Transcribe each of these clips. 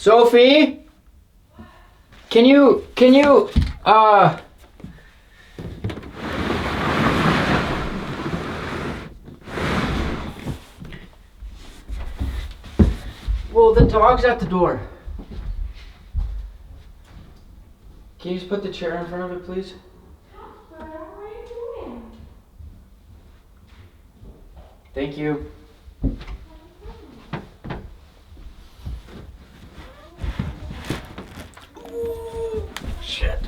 Sophie? Can you, well, the dog's at the door. Can you just put the chair in front of it, please? What are you doing? Thank you. Shit.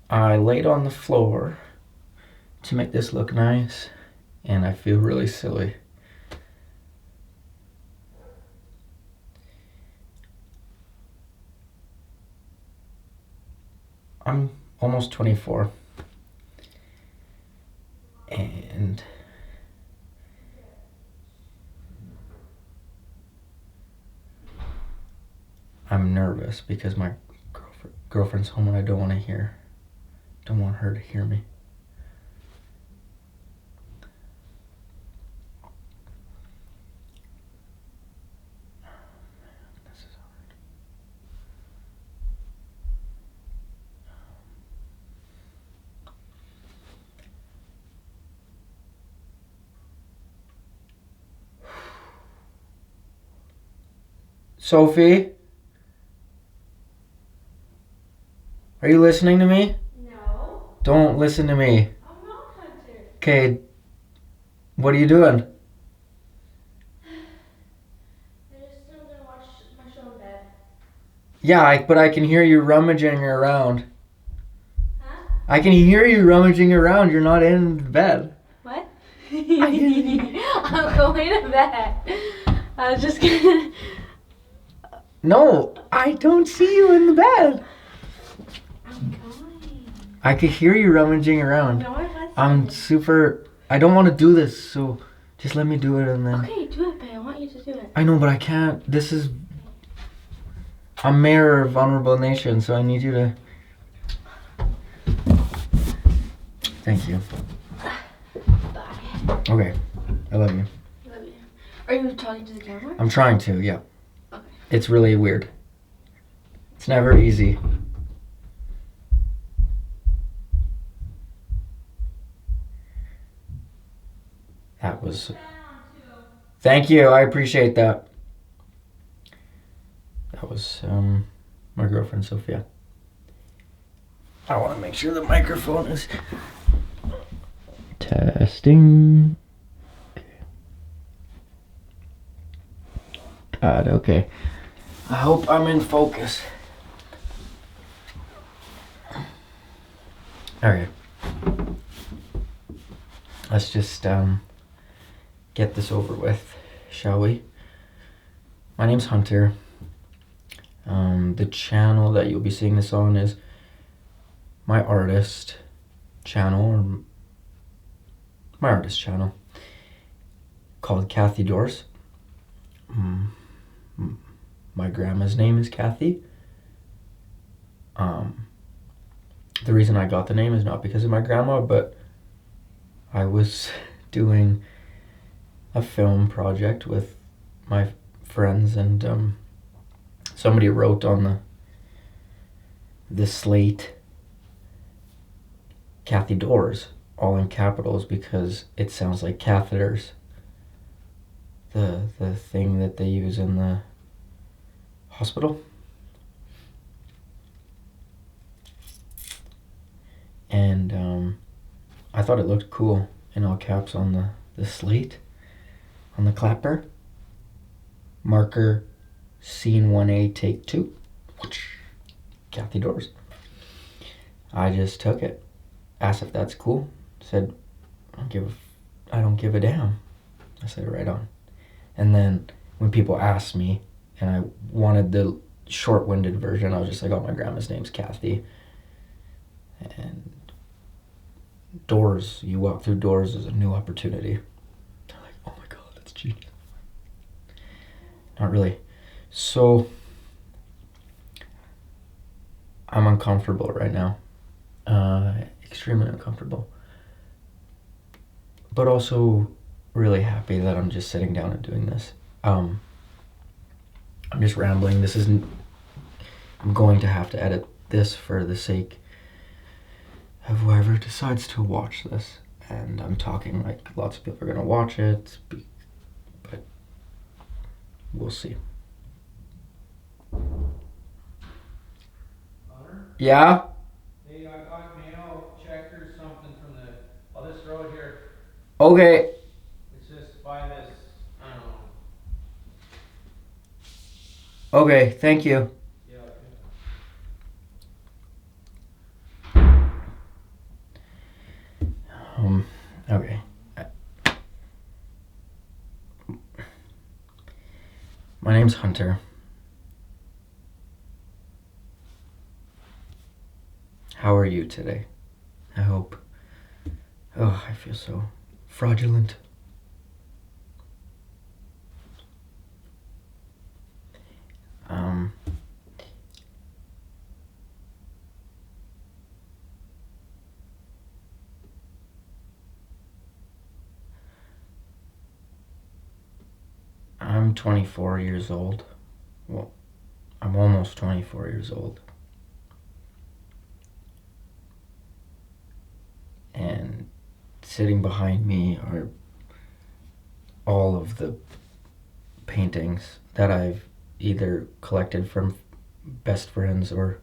I laid on the floor to make this look nice, and I feel really silly. I'm almost 24, and I'm nervous because my girlfriend's home and I don't want her to hear me. This is hard. Sophie? Are you listening to me? No. Don't listen to me. I'm not Hunter. Okay, what are you doing? I'm just still gonna watch my show in bed. Yeah, but I can hear you rummaging around. Huh? I can hear you rummaging around. You're not in bed. What? I'm going to bed. I was just gonna. No, I don't see you in the bed. I'm going. I could hear you rummaging around. No, I wasn't. I don't want to do this, so just let me do it and then. Okay, do it, babe. I want you to do it. I know, but I can't. I'm mayor of Vulnerable Nation, so I need you to. Thank you. Bye. Okay, I love you. Love you. Are you talking to the camera? I'm trying to, yeah. Okay. It's really weird. It's never easy. That was. Thank you. I appreciate that. That was my girlfriend Sophia. I want to make sure the microphone is testing. God, okay. I hope I'm in focus. Okay. Let's just get this over with, shall we? My name's Hunter. The channel that you'll be seeing this on is my artist channel, called Kathy Doors. My grandma's name is Kathy. The reason I got the name is not because of my grandma, but I was doing a film project with my friends, and somebody wrote on the slate Kathy Doors, all in capitals, because it sounds like catheters. The thing that they use in the hospital. And I thought it looked cool in all caps on the slate, on the clapper. Marker Scene 1A, take 2. Kathy Doors. I just took it. Asked if that's cool. Said, I don't give a damn. I said, right on. And then when people asked me, and I wanted the short-winded version, I was just like, oh, my grandma's name's Kathy. And doors, you walk through doors is a new opportunity. They're like, oh my God, that's genius. Not really. So, I'm uncomfortable right now. Extremely uncomfortable. But also really happy that I'm just sitting down and doing this. I'm just rambling. I'm going to have to edit this for the sake of whoever decides to watch this. And I'm talking like lots of people are going to watch it, but we'll see. Hunter? Yeah? Hey, I got mail, check or something from this road here. Okay. It's just by this, I don't know. Okay, thank you. Yeah. Okay. My name's Hunter. How are you today? I hope. Oh, I feel so fraudulent. I'm 24 years old. Well, I'm almost 24 years old. And sitting behind me are all of the paintings that I've either collected from best friends or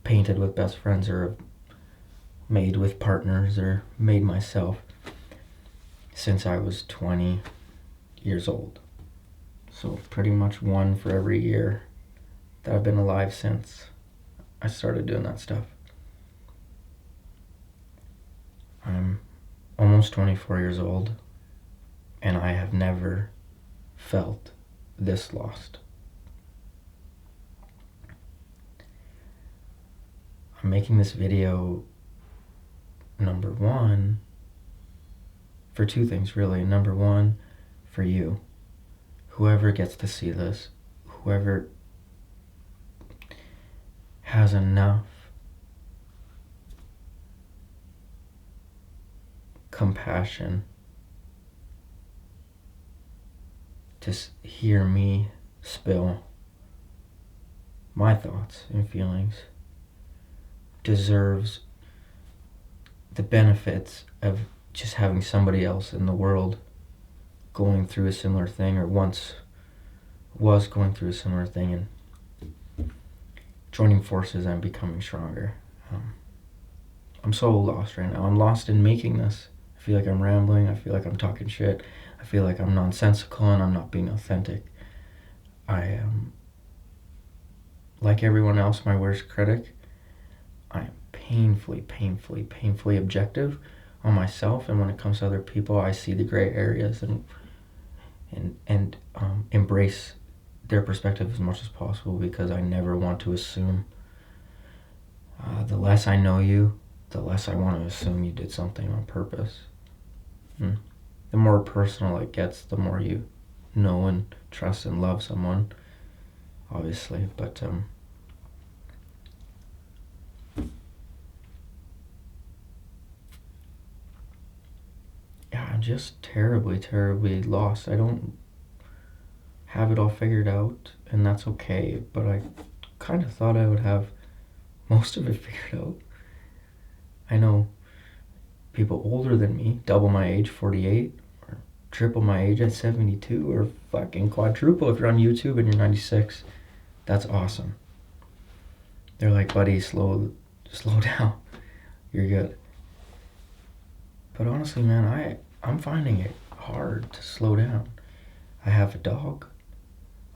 painted with best friends or made with partners or made myself since I was 20 years old. So pretty much one for every year that I've been alive since I started doing that stuff. I'm almost 24 years old, and I have never felt this lost. I'm making this video, number one, for two things really. Number one, for you. Whoever gets to see this, whoever has enough compassion to hear me spill my thoughts and feelings deserves the benefits of just having somebody else in the world going through a similar thing, or once was going through a similar thing, and joining forces and becoming stronger. I'm so lost right now. I'm lost in making this. I feel like I'm rambling. I feel like I'm talking shit. I feel like I'm nonsensical and I'm not being authentic. I am, like everyone else, my worst critic. I am painfully objective on myself, and when it comes to other people, I see the gray areas and embrace their perspective as much as possible, because I never want to assume. The less I know you, the less I want to assume you did something on purpose. The more personal it gets, the more you know and trust and love someone, obviously. But yeah, I'm just terribly lost. I don't have it all figured out, and that's okay, but I kind of thought I would have most of it figured out. I know people older than me, double my age, 48, or triple my age at 72, or fucking quadruple if you're on YouTube and you're 96. That's awesome. They're like, buddy, slow down. You're good. But honestly, man, I'm finding it hard to slow down. I have a dog.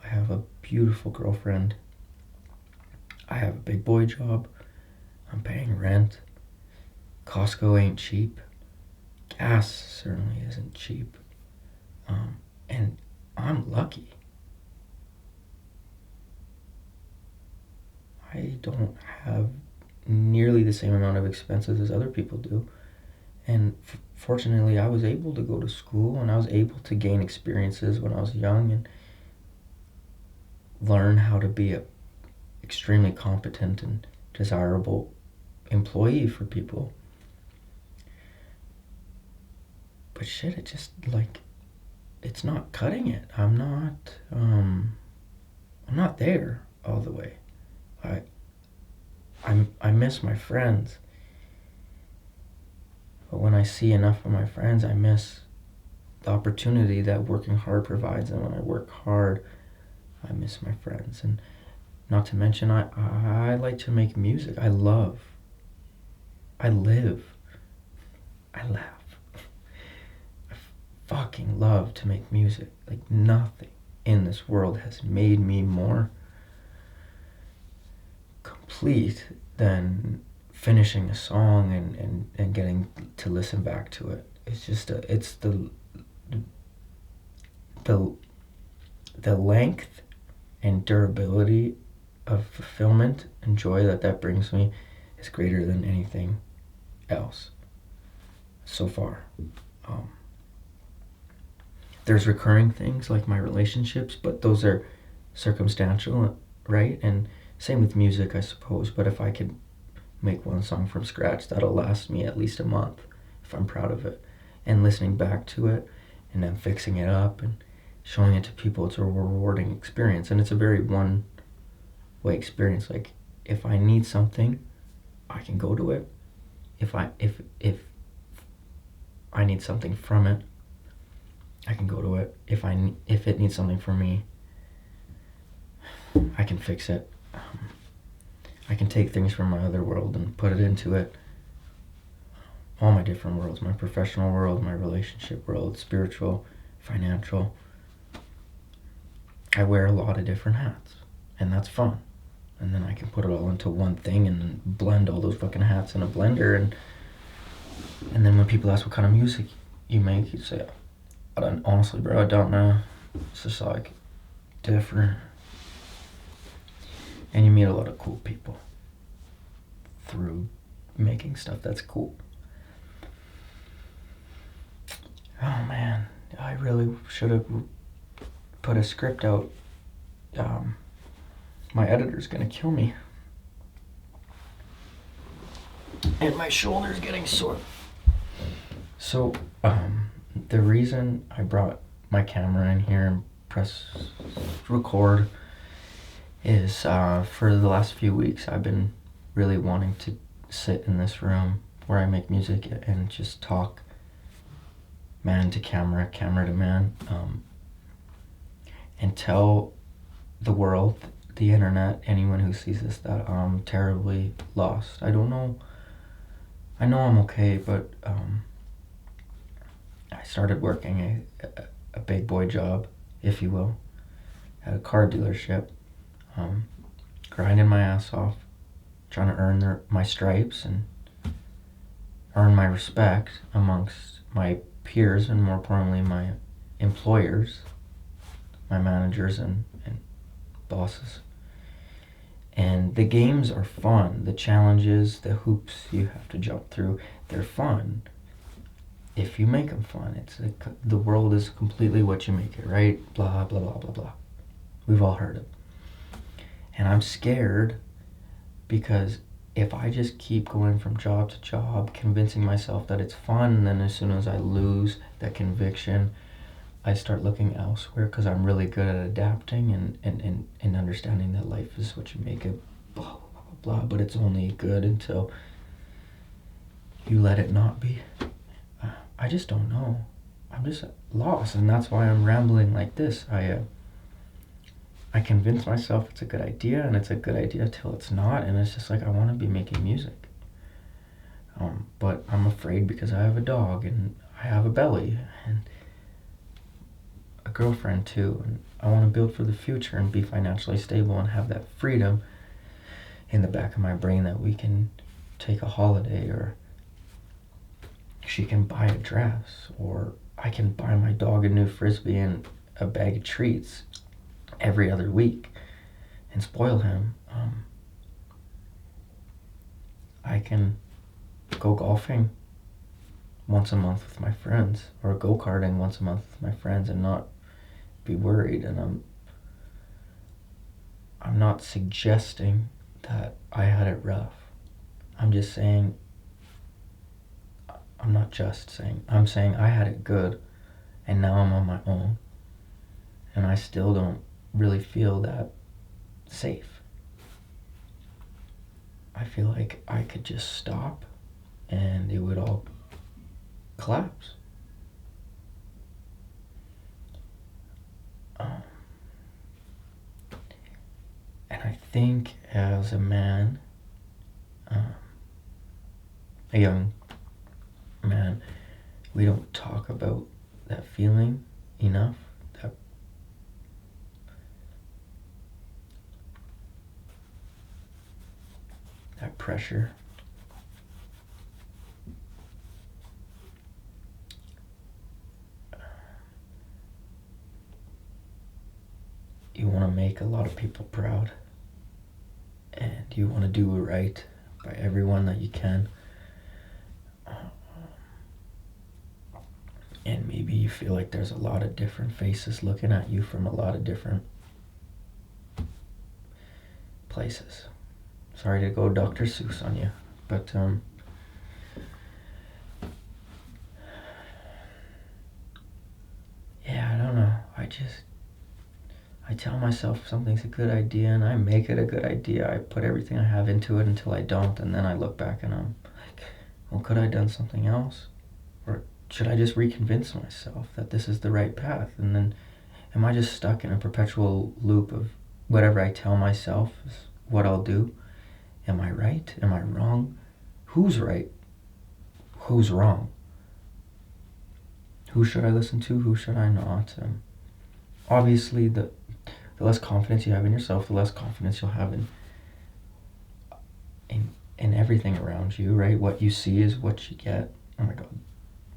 I I have a beautiful girlfriend. I have a big boy job. I'm paying rent. Costco ain't cheap. Gas certainly isn't cheap. And I'm lucky. I don't have nearly the same amount of expenses as other people do. And fortunately, I was able to go to school and I was able to gain experiences when I was young and learn how to be a extremely competent and desirable employee for people. But shit, it just like it's not cutting it. I'm not there all the way. I miss my friends. But when I see enough of my friends, I miss the opportunity that working hard provides. And when I work hard, I miss my friends. And not to mention, I like to make music. I live. I laugh. I fucking love to make music. Like nothing in this world has made me more complete than finishing a song and getting to listen back to it. It's just it's the length and durability of fulfillment and joy that brings me is greater than anything else so far. There's recurring things like my relationships, but those are circumstantial, right? And same with music, I suppose. But if I could make one song from scratch, that'll last me at least a month if I'm proud of it. And listening back to it and then fixing it up and showing it to people, it's a rewarding experience. And it's a very one-way experience. Like if I need something, I can go to it. If I need something from it, I can go to it. If it needs something from me, I can fix it. I can take things from my other world and put it into it. All my different worlds, my professional world, my relationship world, spiritual, financial. I wear a lot of different hats, and that's fun. And then I can put it all into one thing and blend all those fucking hats in a blender. And then when people ask what kind of music you make, you say, honestly, bro, I don't know. It's just like different. And you meet a lot of cool people through making stuff that's cool. Oh man, I really should have put a script out. My editor's gonna kill me. And my shoulder's getting sore. So, the reason I brought my camera in here and press record is for the last few weeks I've been really wanting to sit in this room where I make music and just talk man to camera, camera to man, and tell the world, the internet, anyone who sees this that I'm terribly lost. I don't know. I know I'm okay, but I started working a big boy job, if you will, at a car dealership, grinding my ass off, trying to earn my stripes and earn my respect amongst my peers and more importantly my employers, my managers and bosses. And the games are fun. The challenges, the hoops you have to jump through, they're fun. If you make them fun, the world is completely what you make it, right? Blah, blah, blah, blah, blah. We've all heard it. And I'm scared because if I just keep going from job to job, convincing myself that it's fun, and then as soon as I lose that conviction, I start looking elsewhere because I'm really good at adapting and understanding that life is what you make it, blah, blah, blah, blah, but it's only good until you let it not be. I just don't know. I'm just lost, and that's why I'm rambling like this. I convince myself it's a good idea, and it's a good idea till it's not, and it's just like I want to be making music. But I'm afraid because I have a dog, and I have a belly, and a girlfriend too, and I want to build for the future and be financially stable and have that freedom in the back of my brain that we can take a holiday, or she can buy a dress, or I can buy my dog a new frisbee and a bag of treats every other week and spoil him. I can go golfing once a month with my friends, or go-karting once a month with my friends, and not be worried. And I'm not suggesting that I had it rough. I'm just saying, I'm not just saying, I'm saying I had it good, and now I'm on my own, and I still don't really feel that safe. I feel like I could just stop and it would all collapse. And I think as a man, a young man, we don't talk about that feeling enough. That pressure. You want to make a lot of people proud, and you want to do it right by everyone that you can. And maybe you feel like there's a lot of different faces looking at you from a lot of different places. Sorry to go Dr. Seuss on you, but yeah, I don't know. I tell myself something's a good idea, and I make it a good idea. I put everything I have into it until I don't, and then I look back and I'm like, well, could I have done something else? Or should I just reconvince myself that this is the right path? And then am I just stuck in a perpetual loop of whatever I tell myself is what I'll do? Am I right? Am I wrong? Who's right? Who's wrong? Who should I listen to? Who should I not? Obviously, the less confidence you have in yourself, the less confidence you'll have in everything around you, right? What you see is what you get. Oh my God.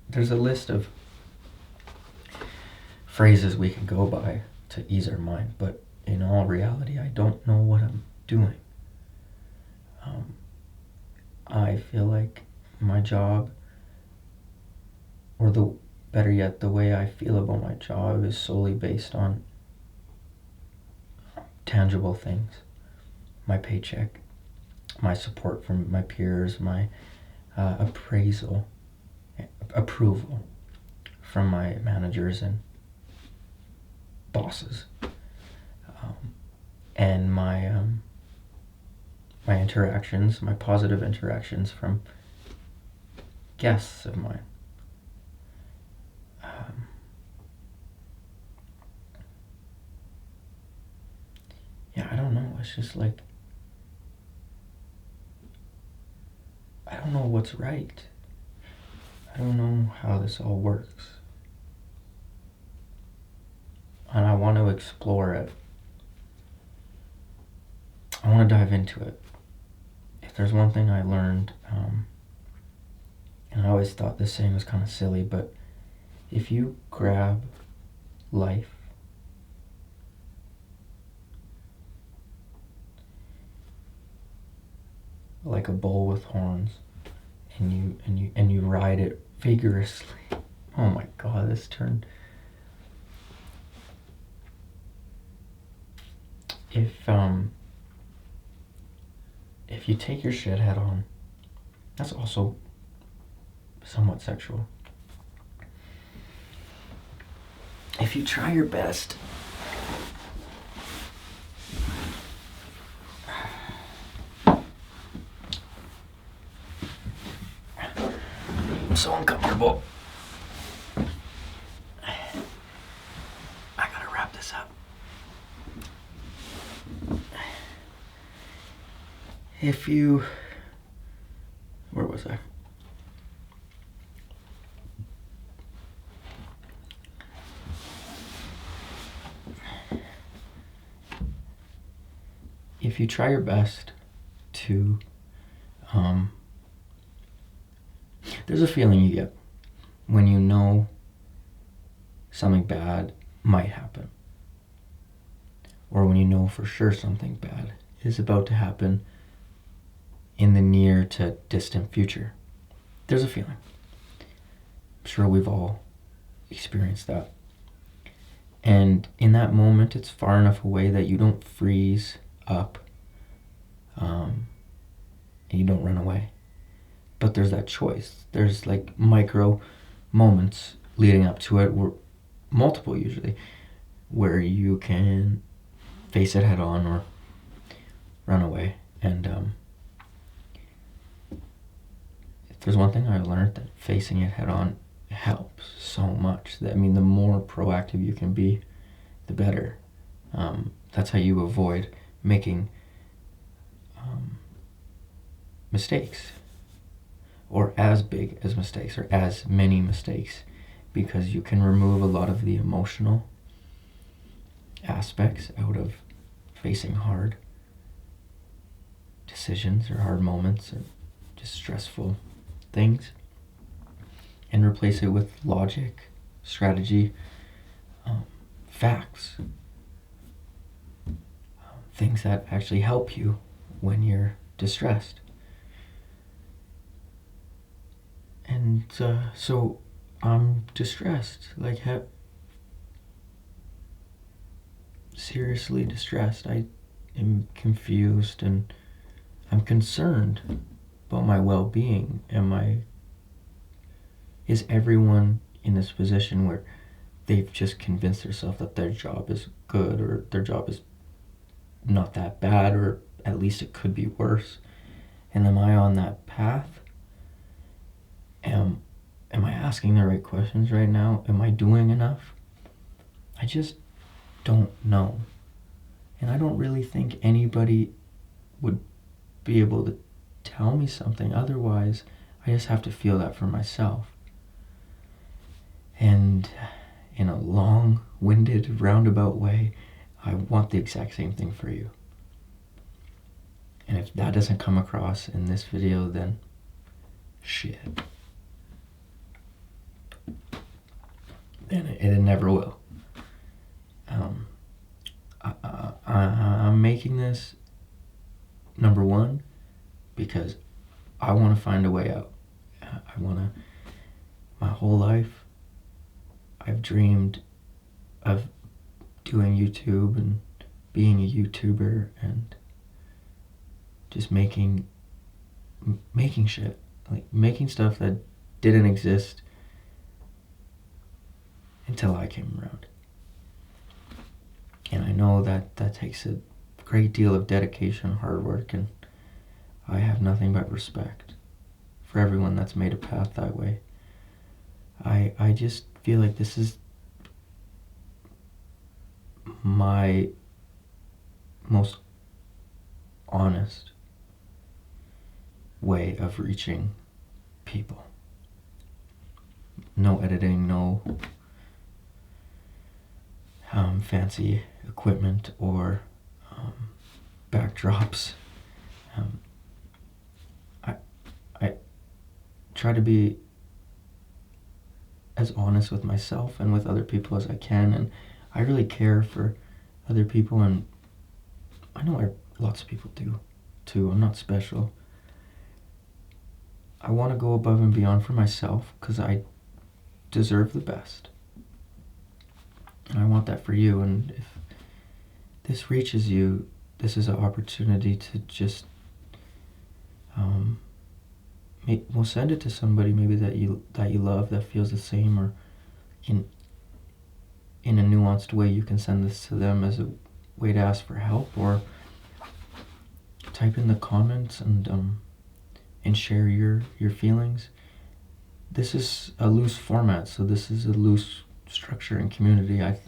There's a list of phrases we can go by to ease our mind, but in all reality, I don't know what I'm doing. I feel like my job, or better yet, the way I feel about my job is solely based on tangible things. My paycheck, my support from my peers, my approval from my managers and bosses, and my interactions, my positive interactions from guests of mine. Yeah, I don't know. It's just like, I don't know what's right. I don't know how this all works. And I want to explore it. I want to dive into it. If there's one thing I learned, and I always thought this saying was kind of silly, but if you grab life like a bull with horns, and you ride it vigorously. Oh my God, this turned. If you take your shit head on, that's also somewhat sexual. If you try your best I'm so uncomfortable. I gotta wrap this up. Where was I? if you try your best to, there's a feeling you get when you know something bad might happen, or when you know for sure something bad is about to happen in the near to distant future. There's a feeling. I'm sure we've all experienced that. And in that moment, it's far enough away that you don't freeze up, and you don't run away. But there's that choice. There's like micro moments leading up to it, where, multiple usually, where you can face it head on or run away. And if there's one thing I learned, that facing it head on helps so much. I mean, the more proactive you can be, the better. That's how you avoid making mistakes, or as big as mistakes, or as many mistakes, because you can remove a lot of the emotional aspects out of facing hard decisions or hard moments or just stressful things, and replace it with logic, strategy, facts, things that actually help you when you're distressed. And so I'm distressed, like seriously distressed. I am confused, and I'm concerned about my well-being. Is everyone in this position where they've just convinced themselves that their job is good, or their job is not that bad, or at least it could be worse? And am I on that path? Am I asking the right questions right now? Am I doing enough? I just don't know. And I don't really think anybody would be able to tell me something otherwise. I just have to feel that for myself. And in a long-winded, roundabout way, I want the exact same thing for you. And if that doesn't come across in this video, then shit. And it never will. I'm making this, number one, because I want to find a way out. My whole life, I've dreamed of doing YouTube and being a YouTuber and just making shit, like making stuff that didn't exist until I came around. And I know that takes a great deal of dedication, hard work, and I have nothing but respect for everyone that's made a path that way. I just feel like this is my most honest way of reaching people. No editing, no fancy equipment or backdrops. I try to be as honest with myself and with other people as I can, and I really care for other people, and I know lots of people do too. I'm not special. I want to go above and beyond for myself because I deserve the best. And I want that for you. And if this reaches you, this is an opportunity to just we'll send it to somebody maybe that you love, that feels the same, or in a nuanced way you can send this to them as a way to ask for help, or type in the comments and share your feelings. This is a loose format, so this is a loose structure and community. I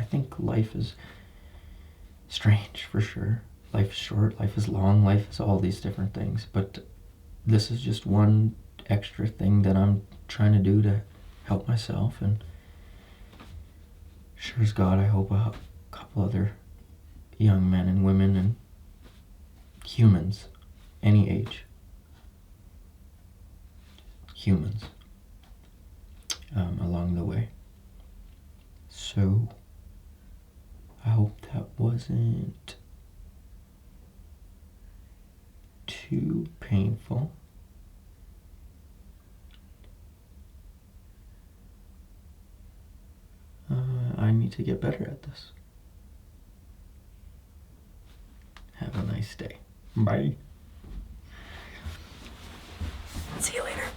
think life is strange, for sure. Life is short, life is long, life is all these different things, but this is just one extra thing that I'm trying to do to help myself, and sure as God, I hope a couple other young men and women and humans, any age. Humans along the way. So I hope that wasn't too painful. I need to get better at this. Have a nice day. Bye. See you later.